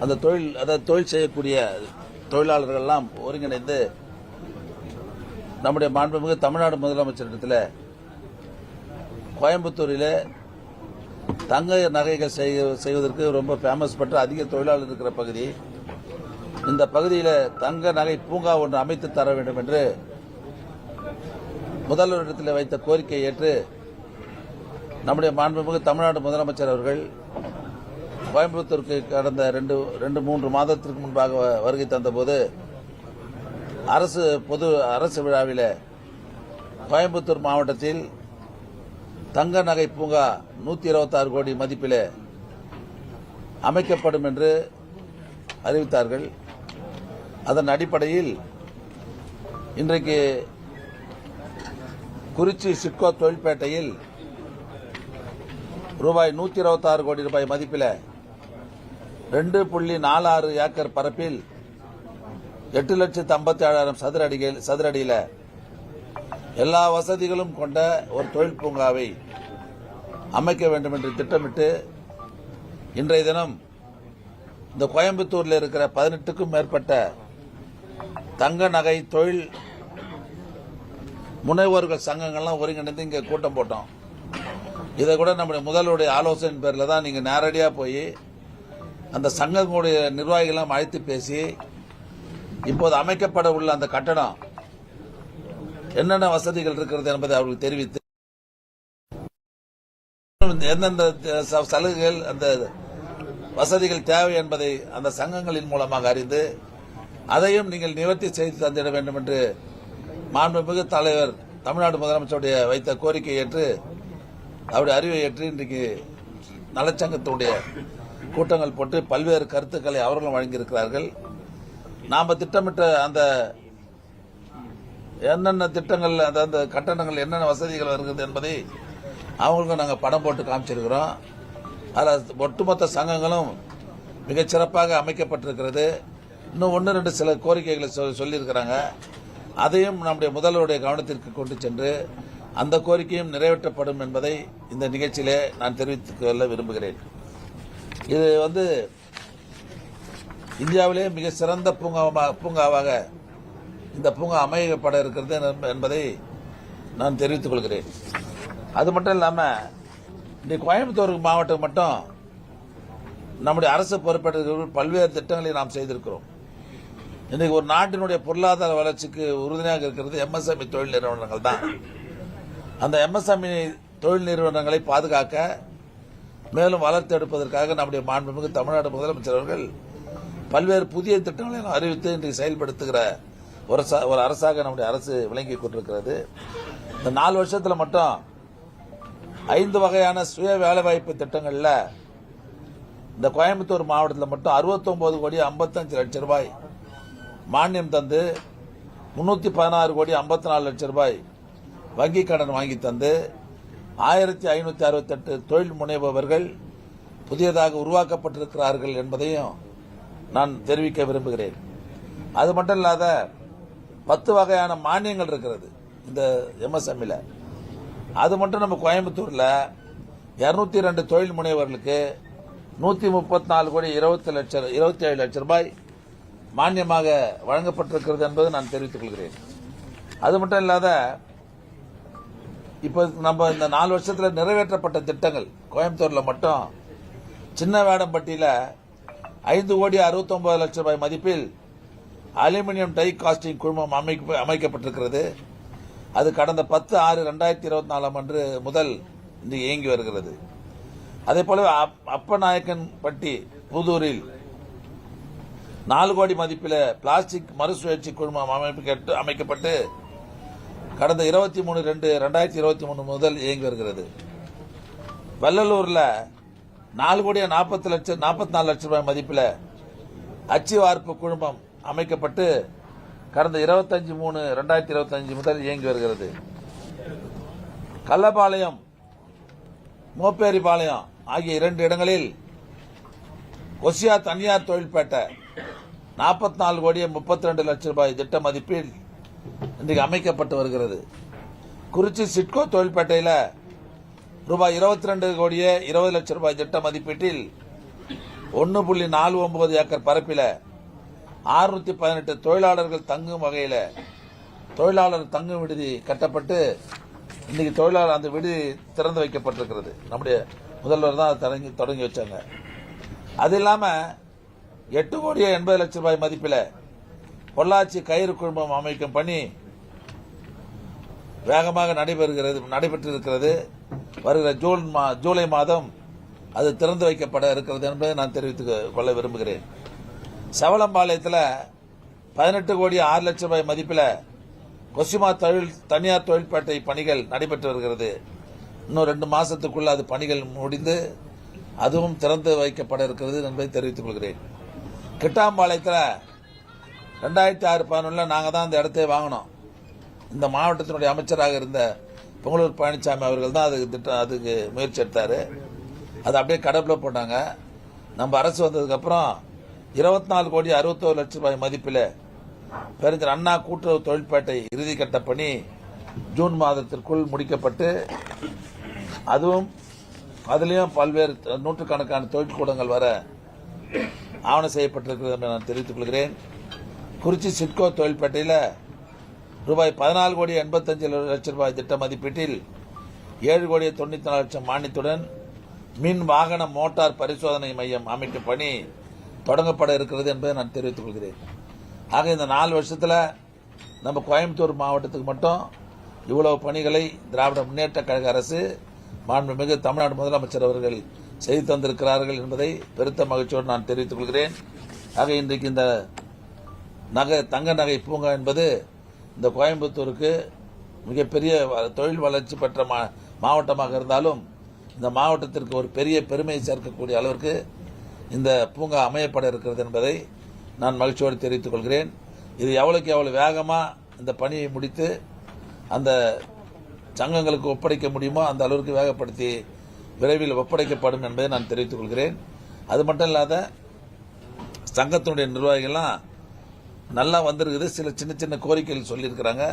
அந்த தொழில் செய்யக்கூடிய தொழிலாளர்கள்லாம் ஒருங்கிணைந்து நம்முடைய மாண்புமிகு தமிழ்நாடு முதலமைச்சரிடத்தில் கோயம்புத்தூரில் தங்க நகைகள் செய்வதற்கு ரொம்ப ஃபேமஸ் பெற்ற அதிக தொழிலாளர் இருக்கிற பகுதி. இந்த பகுதியில் தங்க நகை பூங்கா ஒன்று அமைத்து தர வேண்டும் என்று முதல்வரிடத்தில் வைத்த கோரிக்கையை ஏற்று நம்முடைய மாண்புமிகு தமிழ்நாடு முதலமைச்சர் அவர்கள் கோயம்புத்தூருக்கு கடந்த ரெண்டு மூன்று மாதத்திற்கு முன்பாக வருகை தந்தபோது அரசு விழாவில் கோயம்புத்தூர் மாவட்டத்தில் தங்க நகை பூங்கா 126 கோடி மதிப்பில் அமைக்கப்படும் என்று அறிவித்தார்கள். அதன் அடிப்படையில் இன்றைக்கு குறிச்சி சிட்கோ தொழில்பேட்டையில் ரூபாய் 126 கோடி ரூபாய் மதிப்பில் 2.46 ஏக்கர் பரப்பில் 8,57,000 சதுர அடியில் எல்லா வசதிகளும் கொண்ட ஒரு தொழில் பூங்காவை அமைக்க வேண்டும் என்று திட்டமிட்டு இன்றைய தினம் இந்த கோயம்புத்தூரில் இருக்கிற 18க்கும் மேற்பட்ட தங்க நகை தொழில் முனைவோர்கள் சங்கங்கள்லாம் ஒருங்கிணைந்து இங்கே கூட்டம் போட்டோம். இதை கூட நம்முடைய முதல்வருடைய ஆலோசனை பேரில் தான் நீங்கள் நேரடியாக போய் அந்த சங்கங்களுடைய நிர்வாகிகளாம் அழைத்து பேசி இப்போது அமைக்கப்பட உள்ள அந்த கட்டடம் என்னென்ன வசதிகள் இருக்கிறது என்பதை அவர்களுக்கு தெரிவித்து எந்தெந்த சலுகைகள் அந்த வசதிகள் தேவை என்பதை அந்த சங்கங்களின் மூலமாக அறிந்து அதையும் நீங்கள் நிவர்த்தி செய்து தந்திட வேண்டும் என்று மாண்புமிகு தலைவர் தமிழ்நாடு முதலமைச்சருடைய வைத்த கோரிக்கை ஏற்று அவருடைய அறிவை ஏற்று இன்றைக்கு நலச்சங்கத்தினுடைய கூட்டங்கள் போட்டு பல்வேறு கருத்துக்களை அவர்களும் வழங்கியிருக்கிறார்கள். நாம் திட்டமிட்ட அந்த என்னென்ன திட்டங்கள் அந்த கட்டணங்கள் என்னென்ன வசதிகள் வருகிறது என்பதை அவங்களுக்கும் நாங்கள் படம் போட்டு காமிச்சிருக்கிறோம். அதில் ஒட்டுமொத்த சங்கங்களும் மிகச்சிறப்பாக அமைக்கப்பட்டிருக்கிறது. இன்னும் 1-2 சில கோரிக்கைகளை சொல்லியிருக்கிறாங்க. அதையும் நம்முடைய முதல்வருடைய கவனத்திற்கு கொண்டு சென்று அந்த கோரிக்கையும் நிறைவேற்றப்படும் என்பதை இந்த நிகழ்ச்சியிலே நான் தெரிவித்துக் கொள்ள விரும்புகிறேன். இது இந்தியாவிலே மிக சிறந்த பூங்காவாக இந்த பூங்கா அமைக்கப்பட இருக்கிறது என்பதை நான் தெரிவித்துக் கொள்கிறேன். அது மட்டும் இல்லாமல் இந்த கோயம்புத்தூர் மாவட்டம் மட்டும் நம்முடைய அரசு பொறுப்பேற்ற பல்வேறு திட்டங்களை நாம் செய்திருக்கிறோம். இன்னைக்கு ஒரு நாட்டினுடைய பொருளாதார வளர்ச்சிக்கு உறுதுணையாக இருக்கிறது எம்எஸ்எம்இ தொழில் நிறுவனங்கள் தான். அந்த எம்எஸ்எம்இ தொழில் நிறுவனங்களை பாதுகாக்க மேலும் வளர்த்து எடுப்பதற்காக நம்முடைய மாண்புமிகு தமிழ்நாடு முதலமைச்சர் அவர்கள் பல்வேறு புதிய திட்டங்களை அறிவித்து இன்றைக்கு செயல்படுத்துகிற ஒரு அரசாக நம்முடைய அரசு விளங்கிக் கொண்டிருக்கிறது. இந்த 4 வருஷத்தில் மட்டும் 5 வகையான சுய வேலைவாய்ப்பு திட்டங்களில் இந்த கோயம்புத்தூர் மாவட்டத்தில் மட்டும் 69 கோடி 55 லட்சம் ரூபாய் மானியம் தந்து 316 கோடி 54 லட்சம் ரூபாய் வங்கிக் கடன் வாங்கி தந்து 1568 தொழில் முனைபவர்கள் புதியதாக உருவாக்கப்பட்டிருக்கிறார்கள் என்பதையும் நான் தெரிவிக்க விரும்புகிறேன். அது மட்டும் இல்லாத 10 வகையான மானியங்கள் இருக்கிறது இந்த எம்எஸ்எம்இல. அது மட்டும் நம்ம கோயம்புத்தூர்ல 202 தொழில் முனைவர்களுக்கு 134 கோடி 27 லட்சம் ரூபாய் மானியமாக வழங்கப்பட்டிருக்கிறது என்பது நான் தெரிவித்துக் கொள்கிறேன். அது மட்டும் இல்லாத இப்ப நம்ம இந்த 4 வருஷத்தில் நிறைவேற்றப்பட்ட திட்டங்கள் கோயம்புத்தூர்ல மட்டும் சின்ன வேடம்பட்டியில 5 கோடி 69 லட்சம் ரூபாய் மதிப்பில் அலுமினியம் டை காஸ்டிங் குழுமம் அமைக்கப்பட்டிருக்கிறது. அது கடந்த 10/6/2024 அன்று முதல் இன்று இயங்கி வருகிறது. அதே போல அப்பநாயக்கன்பட்டி புதூரில் 4 கோடி மதிப்பில் பிளாஸ்டிக் மறுசுழற்சி குழுமம் அமைக்கப்பட்டு கடந்த 23/2/2023 முதல் இயங்கி வருகிறது. வெள்ளலூர்ல 4 கோடி 44 லட்சம் ரூபாய் மதிப்பில் அச்சு வார்ப்பு குழுமம் அமைக்கப்பட்டு கடந்த 25/3/2025 முதல் இயங்கி வருகிறது. கள்ளபாளையம் மோப்பேரிபாளையம் ஆகிய 2 இடங்களில் கொசியா தனியார் தொழில்பேட்டை 44 கோடி 32 லட்சம் ரூபாய் திட்ட மதிப்பில் இன்றைக்கு அமைக்கப்பட்டு வருகிறது. குறிச்சி சிட்கோ தொழில்பேட்டையில் ரூபாய் 22 கோடியே 20 லட்சம் ரூபாய் திட்ட மதிப்பீட்டில் 1.49 ஏக்கர் பரப்பில் 618 தொழிலாளர்கள் தங்கும் வகையில் தொழிலாளர் தங்கும் விடுதி கட்டப்பட்டு இன்னைக்கு தொழிலாளர் அந்த விடுதி திறந்து வைக்கப்பட்டிருக்கிறது. நம்முடைய முதல்வர் தான் அதை தொடங்கி வச்சாங்க. அது இல்லாம 8,80,00,000 ரூபாய் மதிப்பில் பொள்ளாச்சி கயிறு குழுமம் அமைக்கும் பணி வேகமாக நடைபெற்றிருக்கிறது. வருகிற ஜூலை மாதம் அது திறந்து வைக்கப்பட இருக்கிறது என்பதை நான் தெரிவித்துக் கொள்ள விரும்புகிறேன். சவளம்பாளையத்தில் 18,06,00,000 ரூபாய் மதிப்பில் கொசிமா தனியார் தொழிற்பேட்டை பணிகள் நடைபெற்று வருகிறது. இன்னும் 2 மாசத்துக்குள்ள அது பணிகள் முடிந்து அதுவும் திறந்து வைக்கப்பட இருக்கிறது என்பதை தெரிவித்துக் கொள்கிறேன். கிட்டாம்பாளையத்தில் 2006-11 நாங்கள் தான் அந்த இடத்தை வாங்கினோம். இந்த மாவட்டத்தினுடைய அமைச்சராக இருந்த பொங்கலூர் பழனிசாமி அவர்கள் தான் அதுக்கு முயற்சி எடுத்தார். அது அப்படியே கடப்பில் போட்டாங்க. நம்ம அரசு வந்ததுக்கப்புறம் 24,61,00,000 ரூபாய் மதிப்பில் பேரறிஞர் அண்ணா கூட்டுறவு தொழிற்பேட்டை இறுதிக்கட்ட பணி ஜூன் மாதத்திற்குள் முடிக்கப்பட்டு அதிலையும் பல்வேறு நூற்றுக்கணக்கான தொழிற்கூடங்கள் வர ஆவணம் செய்யப்பட்டிருக்கிறது என்று நான் தெரிவித்துக் கொள்கிறேன். குறிச்சி சிட்கோ தொழிற்பேட்டையில் ரூபாய் 14,85,00,000 ரூபாய் திட்ட மதிப்பீட்டில் 7,94,00,000 மானியத்துடன் மின் வாகன மோட்டார் பரிசோதனை மையம் அமைக்கும் பணி தொடங்கப்பட இருக்கிறது என்பதை நான் தெரிவித்துக் கொள்கிறேன். ஆக இந்த 4 வருஷத்தில் நம்ம கோயம்புத்தூர் மாவட்டத்துக்கு மட்டும் இவ்வளவு பணிகளை திராவிட முன்னேற்ற கழக அரசு மாண்புமிகு தமிழ்நாடு முதலமைச்சர் அவர்கள் செய்து தந்திருக்கிறார்கள் என்பதை பெருத்த மகிழ்ச்சியோடு நான் தெரிவித்துக் கொள்கிறேன். ஆக இன்றைக்கு இந்த தங்க நகை பூங்கா என்பது இந்த கோயம்புத்தூருக்கு மிகப்பெரிய தொழில் வளர்ச்சி பெற்ற மாவட்டமாக இருந்தாலும் இந்த மாவட்டத்திற்கு ஒரு பெரிய பெருமையை சேர்க்கக்கூடிய அளவிற்கு இந்த பூங்கா அமையப்பட இருக்கிறது என்பதை நான் மகிழ்ச்சியோடு தெரிவித்துக் கொள்கிறேன். இது எவ்வளவுக்கு எவ்வளவு வேகமாக இந்த பணியை முடித்து அந்த சங்கங்களுக்கு ஒப்படைக்க முடியுமோ அந்த அளவிற்கு வேகப்படுத்தி விரைவில் ஒப்படைக்கப்படும் என்பதை நான் தெரிவித்துக் கொள்கிறேன். அது மட்டும் இல்லாத சங்கத்தினுடைய நிர்வாகிகள்லாம் நல்லா வந்திருக்குது. சில சின்ன சின்ன கோரிக்கைகள் சொல்லியிருக்கிறாங்க.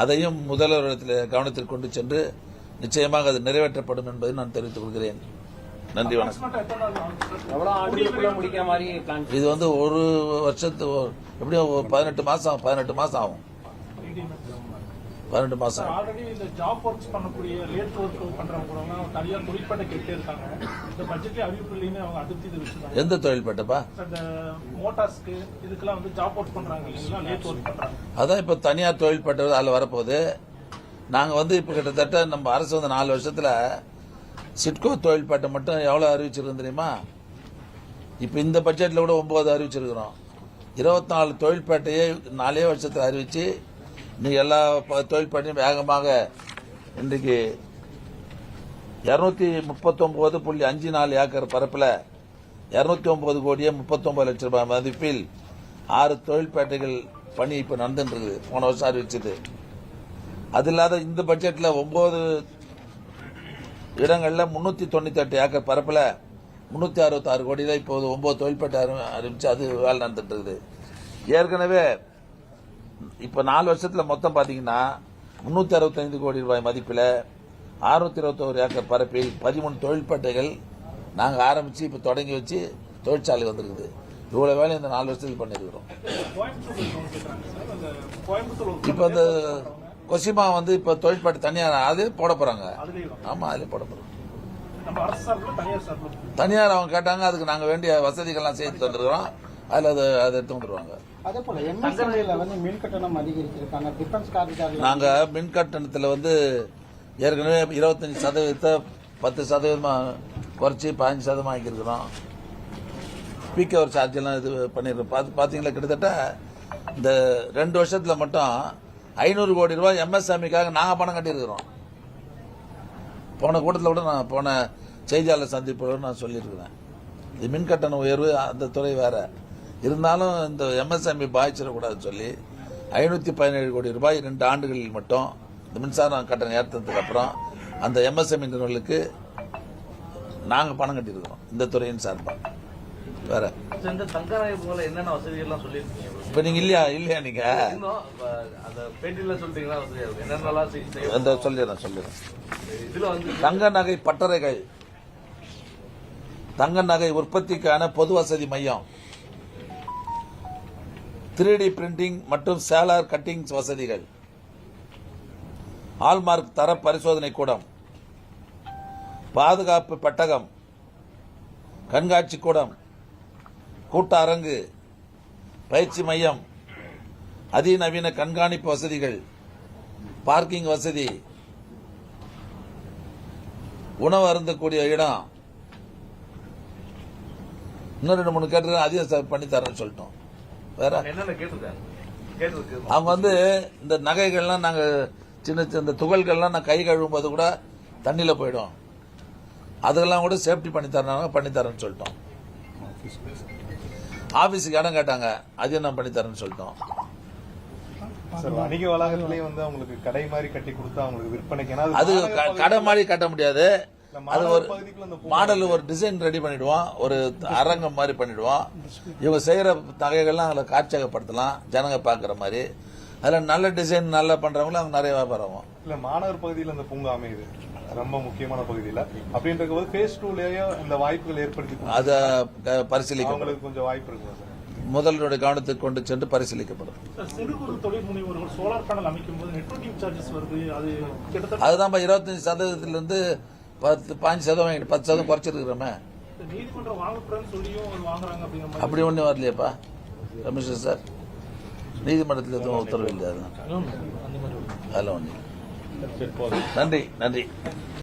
அதையும் முதல்வரிடத்தில் கவனத்தில் கொண்டு சென்று நிச்சயமாக அது நிறைவேற்றப்படும் என்பதை நான் தெரிவித்துக் கொள்கிறேன். நன்றி, வணக்கம். இது ஒரு வருஷத்து எப்படியும் 18 மாசம் 18 மாசம் ஆகும். 12 மாசம். ஆல்ரெடி இந்த ஜாப் ஒர்க்ஸ் பண்ணக்கூடிய லேட் ஒர்க் பண்றவங்க கூட தனியா தொழிற்பேட்டை கேட்டே இருக்காங்க. இந்த பட்ஜெட்ல அறிவிப்புலயுமே அவங்க அதிருப்தி தெரிவிச்சிருக்காங்க. எந்த தொழிற்பேட்டைப்பா? இந்த மோட்டார்ஸ்க்கு இதுக்கெல்லாம் ஜாப் ஒர்க் பண்றாங்க இல்லைங்களா, லேட் ஒர்க் பண்றாங்க. அதான் இப்ப தனியார் தொழிற்பேட்டை அதில் வரப்போகுது. நாங்க இப்ப கிட்டத்தட்ட நம்ம அரசு 4 வருஷத்துல சிட்கோ தொழிற்பேட்டை மட்டும் எவ்வளவு அறிவிச்சிருக்கோம் தெரியுமா? இப்ப இந்த பட்ஜெட்ல கூட 9 அறிவிச்சிருக்கிறோம். 24 தொழிற்பேட்டையை 4 வருஷத்துல அறிவிச்சு இன்னைக்கு எல்லா தொழிற்பேட்டையும் வேகமாக இன்றைக்கு 239.54 ஏக்கர் பரப்பில் 209,39,00,000 ரூபாய் மதிப்பில் 6 தொழிற்பேட்டைகள் பணி இப்ப நடந்துட்டு இருக்குது. போன வருஷம் அறிவிச்சது. அது இல்லாத இந்த பட்ஜெட்ல 9 இடங்கள்ல 398 ஏக்கர் பரப்புல 366 கோடி தான் இப்போது 9 தொழிற்பேட்டை அறிவிச்சு அது வேலை நடந்துட்டு இருக்குது. ஏற்கனவே இப்ப 4 வருஷத்துல மொத்தம் பாத்தீங்கன்னா 365 கோடி ரூபாய் மதிப்பில் 621 ஏக்கர் பரப்பில் 13 தொழிற்பேட்டைகள் நாங்க ஆரம்பிச்சு இப்ப தொடங்கி வச்சு தொழிற்சாலை வந்திருக்குது. இவ்வளவு வேலை இந்த 4 வருஷத்துக்கு பண்ணிருக்கிறோம். இப்ப இந்த கொசிமா இப்ப தொழிற்பேட்டை தனியார் அது போட போறாங்க. ஆமா, அதுல போட போறோம். தனியார் அவங்க கேட்டாங்க, அதுக்கு நாங்க வேண்டிய வசதிகள்லாம் செய்து தந்துருக்கிறோம். அதுல அதை எடுத்து வந்துருவாங்க. மின் கட்டணம் அதிகரிச்சிருக்காங்க. டிஃபென்ஸ் கார்டு நாங்க மின் கட்டணத்துல ஏற்கனவே 25% 10% குறைச்சி 15% ஆக்கியிருக்கிறோம். பீக் அவர் சார்ஜ் எல்லாம் இது பண்ணிருக்கோம். பாத்தீங்களா, கிட்டத்தட்ட இந்த 2 வருஷத்துல மட்டும் 500 கோடி ரூபாய் எம்எஸ்எம்இக்காக நாங்க பணம் கட்டியிருக்கிறோம். போன கூட்டத்தில் கூட நான் போன செய்தியாளர் சந்திப்போடு நான் சொல்லியிருக்கிறேன். இது மின் கட்டண உயர்வு அந்த துறை வேற இருந்தாலும் இந்த எம்எஸ்எம்இ பாதிச்சிடக்கூடாதுன்னு சொல்லி 517 கோடி ரூபாய் 2 ஆண்டுகளில் மட்டும் இந்த மின்சார கட்டணம் ஏற்றதுக்கு அப்புறம் அந்த எம்எஸ்எம்இ நிறுவனங்களுக்கு நாங்க பணம் கட்டியிருக்கிறோம் இந்த துறையின் சார்பாக. வேற இந்த தங்கராய் போல என்னென்ன வசதிகள்லாம் சொல்லியிருக்கீங்க? இப்ப நீங்க இல்லையா நீங்க அந்த பேட்டியில சொல்றீங்களா? என்னென்னலாம் சொல்லிடுறேன். இதுல தங்க நகை பட்டறைகள் தங்க நகை உற்பத்திக்கான பொது வசதி மையம், 3D பிரிண்டிங் மற்றும் சேலர் கட்டிங் வசதிகள், ஹால்மார்க் தர பரிசோதனை கூடம், பாதுகாப்பு பெட்டகம், கண்காட்சி கூடம், கூட்ட அரங்கு, பயிற்சி மையம், அதிநவீன கண்காணிப்பு வசதிகள், பார்க்கிங் வசதி, உணவு அருந்தக்கூடிய இடம், இன்னும் 2-3 கேட்டு அதையும் பண்ணி தரேன்னு சொல்லிட்டோம். வேற என்னென்ன கேட்டிருக்காங்க? கேட்டிருக்கு. அவங்க இந்த நகைகள்லாம் நாங்க சின்ன இந்த துகள்கள்லாம் நான் கை கழுவும் போது கூட தண்ணியில போயிடும், அதெல்லாம் கூட சேஃப்டி பண்ணி தரேன்னு சொல்லிட்டோம். ஆபீஸுக்கு இடம் கேட்டாங்க, அதையும் நான் பண்ணி தரேன்னு சொல்லிட்டோம். சார், வணிக வளாகத்திலேயே வந்து அவங்களுக்கு கடை மாதிரி கட்டி கொடுத்தா அவங்களுக்கு விற்பனைக்கு, ஏன்னா அது கடை மாதிரி கட்ட முடியாது. அது ஒரு பகுதிக்குள்ள அந்த மாடல், ஒரு டிசைன் ரெடி பண்ணிடுவோம், ஒரு அரங்கம் மாதிரி பண்ணிடுவோம். இவங்க செய்யற நகைகள்லாம் அதில் காட்சியகப்படுத்தலாம், ஜனங்க பாக்குற மாதிரி. அதுல நல்ல டிசைன் நல்லா பண்றவங்களும் அவங்க நிறைய வியாபாரம் ஆகும். இல்ல மாநகர் பகுதியில் அந்த பூங்கா அமையுது, ரொம்ப முக்கியமான பகுதியில. அப்படின்ற போது ஃபேஸ் 2லயே இந்த வாய்ப்புகள் ஏற்படுத்தி அதை பரிசீலிக்க அவங்களுக்கு கொஞ்சம் வாய்ப்பு இருக்குமா சார்? முதல்வருடைய கவனத்துக்கு கொண்டு சென்று பரிசீலிக்கப்படும். சிறு குறு தொழில் முனைவோர்கள் சோலார் பேனல் அமைக்கும் போது நெட்வொர்க்கிங் சார்ஜஸ் வருது, அது கிட்டத்தட்ட அதுதான் 25% 5% 10% குறைச்சிருக்கிறோமே. நீதிமன்றம் வாங்கக்கூடாதுன்னு சொல்லியும் அது வாங்குறாங்க அப்படிங்கிற மாதிரி. அப்படி ஒன்றும் வரலையப்பா கமிஷனர் சார், நீதிமன்றத்தில் எதுவும் உத்தரவு இல்லை. அதெல்லாம் ஒன்று. நன்றி.